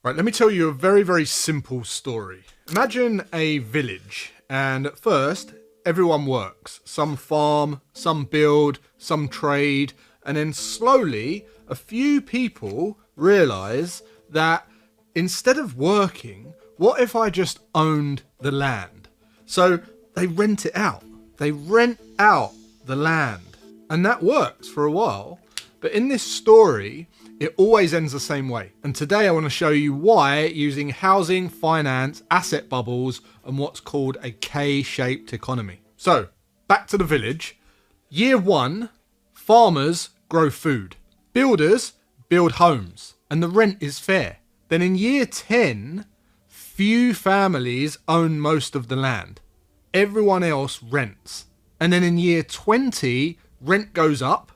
Right, let me tell you a very, very simple story. Imagine a village, and at first, everyone works. Some farm, some build, some trade, and then slowly, a few people realise that instead of working, what if I just owned the land? So they rent it out. They rent out the land. And that works for a while. But in this story, it always ends the same way. And today I want to show you why using housing, finance, asset bubbles, and what's called a K-shaped economy. So, back to the village. Year 1, farmers grow food. Builders build homes, and the rent is fair. Then in year 10, few families own most of the land. Everyone else rents. And then in year 20, rent goes up,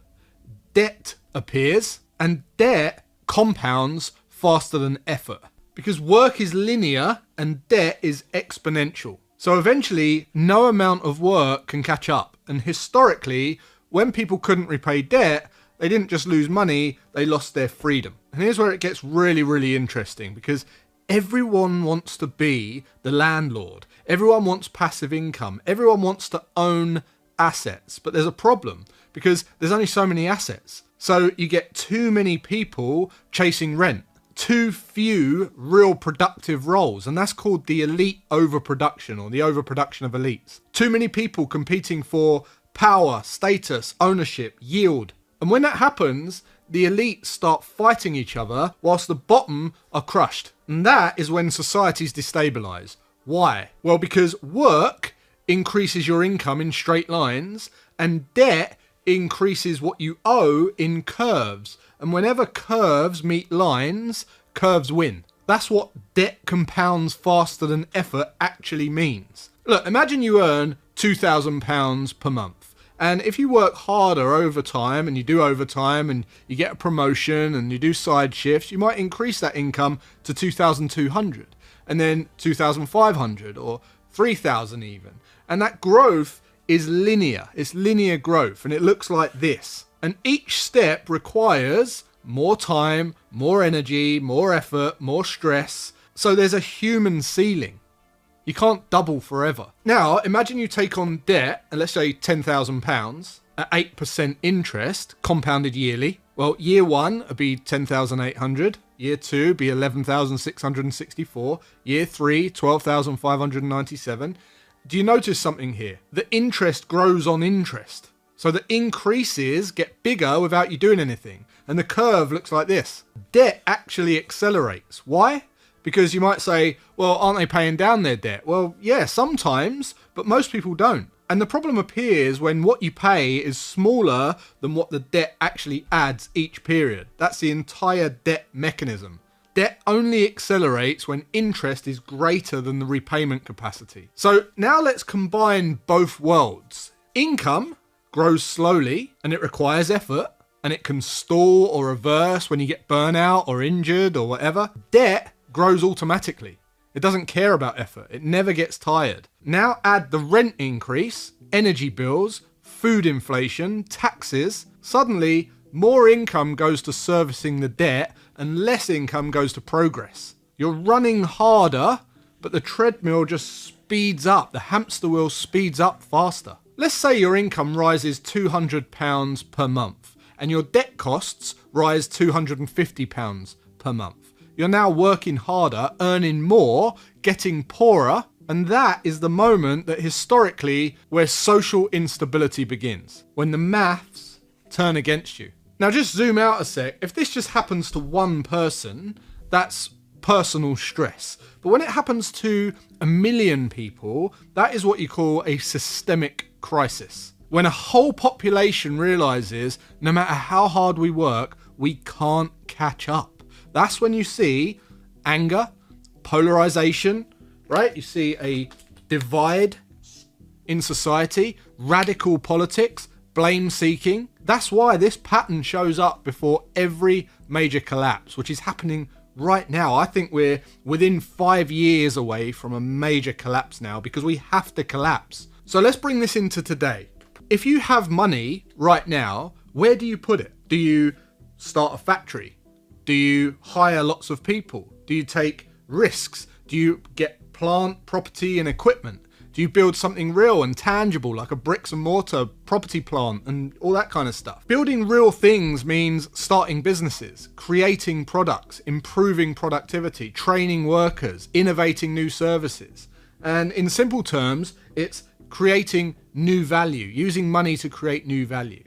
debt appears, and debt compounds faster than effort. Because work is linear and debt is exponential. So eventually, no amount of work can catch up. And historically, when people couldn't repay debt, they didn't just lose money, they lost their freedom. And here's where it gets really, really interesting, because everyone wants to be the landlord. Everyone wants passive income. Everyone wants to own assets. But there's a problem, because there's only so many assets. So you get too many people chasing rent, too few real productive roles, and that's called the elite overproduction, or the overproduction of elites. Too many people competing for power, status, ownership, yield. And when that happens, the elites start fighting each other whilst the bottom are crushed. And that is when societies destabilise. Why? Well, because work increases your income in straight lines, and debt increases what you owe in curves. And whenever curves meet lines, curves win. That's what debt compounds faster than effort actually means. Look, imagine you earn £2,000 per month. And if you work harder over time, and you do overtime, and you get a promotion, and you do side shifts, you might increase that income to 2,200, and then 2,500, or 3,000 even. And that growth is linear. It's linear growth, and it looks like this. And each step requires more time, more energy, more effort, more stress. So there's a human ceiling. You can't double forever. Now, imagine you take on debt, and let's say £10,000 at 8% interest, compounded yearly. Well, year 1 would be 10,800. Year 2 would be 11,664. Year 3, 12,597. Do you notice something here? The interest grows on interest. So the increases get bigger without you doing anything. And the curve looks like this. Debt actually accelerates. Why? Because you might say, well, aren't they paying down their debt? Well, yeah, sometimes, but most people don't. And the problem appears when what you pay is smaller than what the debt actually adds each period. That's the entire debt mechanism. Debt only accelerates when interest is greater than the repayment capacity. So now let's combine both worlds. Income grows slowly, and it requires effort, and it can stall or reverse when you get burnout or injured or whatever. Debt grows automatically. It doesn't care about effort. It never gets tired. Now add the rent increase, energy bills, food inflation, taxes. Suddenly, more income goes to servicing the debt and less income goes to progress. You're running harder, but the treadmill just speeds up. The hamster wheel speeds up faster. Let's say your income rises £200 per month and your debt costs rise £250 per month. You're now working harder, earning more, getting poorer, and that is the moment that historically where social instability begins, when the maths turn against you. Now just zoom out a sec. If this just happens to one person, that's personal stress. But when it happens to 1 million people, that is what you call a systemic crisis. When a whole population realizes no matter how hard we work, we can't catch up. That's when you see anger, polarization, right? You see a divide in society, radical politics, blame seeking. That's why this pattern shows up before every major collapse, which is happening right now. I think we're within 5 years away from a major collapse now because we have to collapse. So let's bring this into today. If you have money right now, where do you put it? Do you start a factory? Do you hire lots of people? Do you take risks? Do you get plant, property and equipment? Do you build something real and tangible like a bricks and mortar property plant and all that kind of stuff? Building real things means starting businesses, creating products, improving productivity, training workers, innovating new services. And in simple terms, it's creating new value, using money to create new value.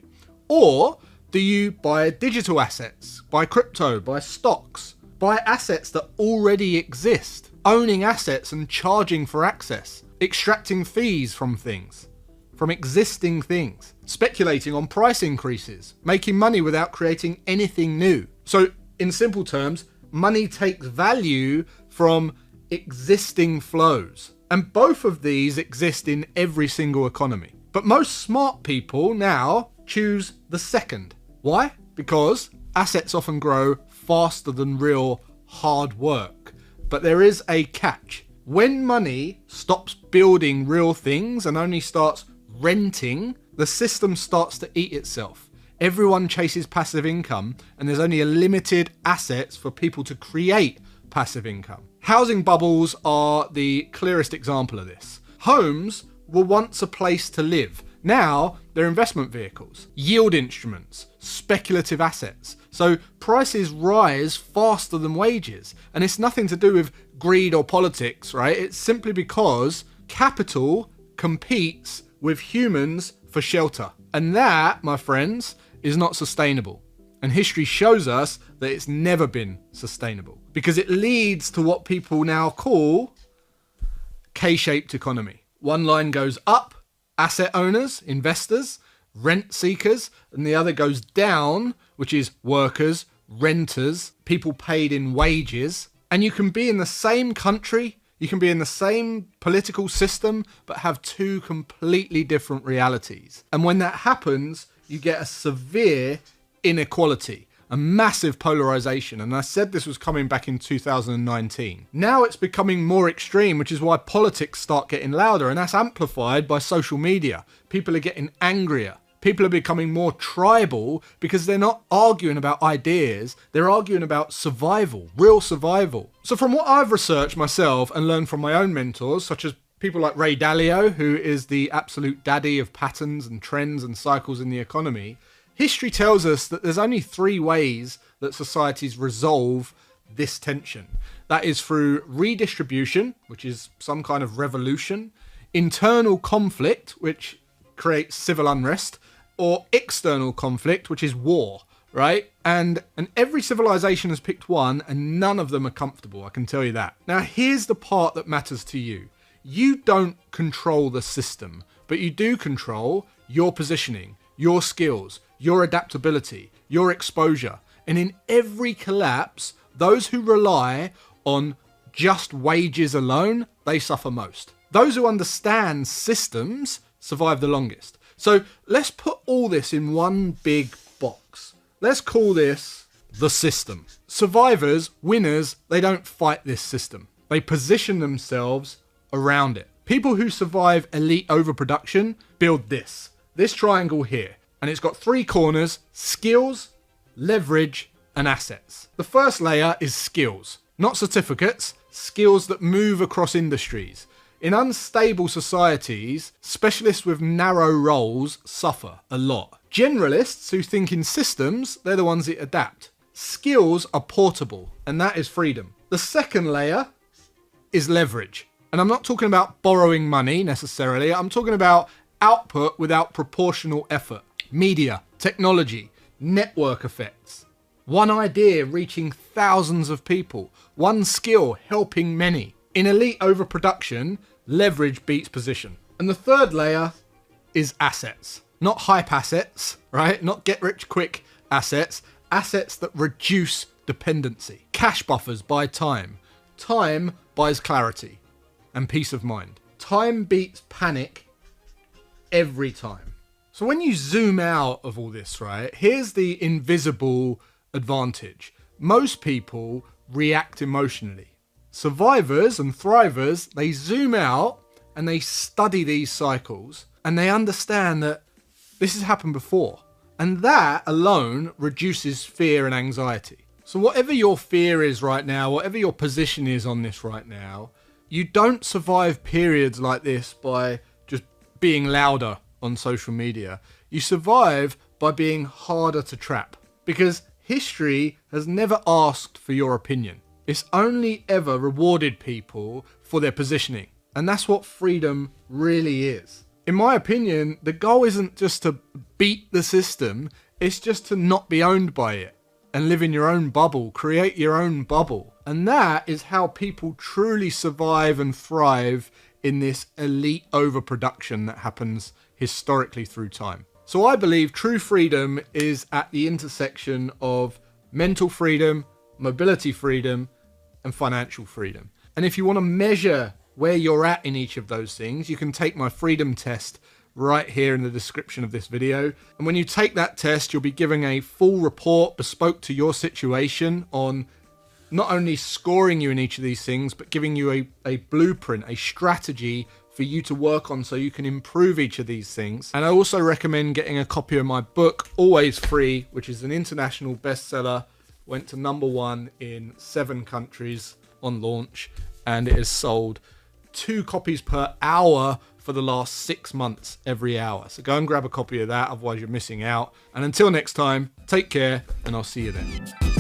Or do you buy digital assets, buy crypto, buy stocks, buy assets that already exist, owning assets and charging for access, extracting fees from things, from existing things, speculating on price increases, making money without creating anything new. So in simple terms, money takes value from existing flows. And both of these exist in every single economy. But most smart people now choose the second. Why? Because assets often grow faster than real hard work. But there is a catch. When money stops building real things and only starts renting, the system starts to eat itself. Everyone chases passive income, and there's only a limited assets for people to create passive income. Housing bubbles are the clearest example of this. Homes were once a place to live. Now they're investment vehicles, yield instruments, speculative assets. So prices rise faster than wages. And it's nothing to do with greed or politics, right? It's simply because capital competes with humans for shelter. And that, my friends, is not sustainable. And history shows us that it's never been sustainable because it leads to what people now call K-shaped economy. One line goes up, asset owners, investors, rent seekers, and the other goes down, which is workers, renters, people paid in wages. And you can be in the same country, you can be in the same political system, but have two completely different realities. And when that happens, you get a severe inequality, a massive polarization. And I said this was coming back in 2019. Now it's becoming more extreme, which is why politics start getting louder, and that's amplified by social media. People are getting angrier. People are becoming more tribal because they're not arguing about ideas, they're arguing about survival, real survival. So from what I've researched myself and learned from my own mentors, such as people like Ray Dalio, who is the absolute daddy of patterns and trends and cycles in the economy, history tells us that there's only three ways that societies resolve this tension. That is through redistribution, which is some kind of revolution, internal conflict, which creates civil unrest, or external conflict, which is war, right? And every civilization has picked one, and none of them are comfortable, I can tell you that. Now, here's the part that matters to you. You don't control the system, but you do control your positioning, your skills, your adaptability, your exposure. And in every collapse, those who rely on just wages alone, they suffer most. Those who understand systems survive the longest. So let's put all this in one big box. Let's call this the system. Survivors, winners, they don't fight this system. They position themselves around it. People who survive elite overproduction build this triangle here. And it's got three corners: skills, leverage, and assets. The first layer is skills, not certificates, skills that move across industries. In unstable societies, specialists with narrow roles suffer a lot. Generalists who think in systems, they're the ones that adapt. Skills are portable, and that is freedom. The second layer is leverage. And I'm not talking about borrowing money necessarily, I'm talking about output without proportional effort. Media, technology, network effects. One idea reaching thousands of people. One skill helping many. In elite overproduction, leverage beats position. And the third layer is assets. Not hype assets, right? Not get rich quick assets. Assets that reduce dependency. Cash buffers buy time. Time buys clarity and peace of mind. Time beats panic every time. So when you zoom out of all this, right, here's the invisible advantage. Most people react emotionally. Survivors and thrivers, they zoom out and they study these cycles and they understand that this has happened before. And that alone reduces fear and anxiety. So whatever your fear is right now, whatever your position is on this right now, you don't survive periods like this by just being louder on social media. You survive by being harder to trap, because history has never asked for your opinion. It's only ever rewarded people for their positioning. And that's what freedom really is. In my opinion, the goal isn't just to beat the system, it's just to not be owned by it and live in your own bubble, create your own bubble. And that is how people truly survive and thrive in this elite overproduction that happens historically through time. So I believe true freedom is at the intersection of mental freedom, mobility freedom, and financial freedom. And if you want to measure where you're at in each of those things, you can take my freedom test right here in the description of this video. And when you take that test, you'll be given a full report bespoke to your situation on not only scoring you in each of these things, but giving you a blueprint, a strategy for you to work on so you can improve each of these things. And I also recommend getting a copy of my book, Always Free, which is an international bestseller, went to #1 in 7 countries on launch, and it has sold 2 copies per hour for the last 6 months every hour. So go and grab a copy of that, otherwise you're missing out. And until next time, take care, and I'll see you then.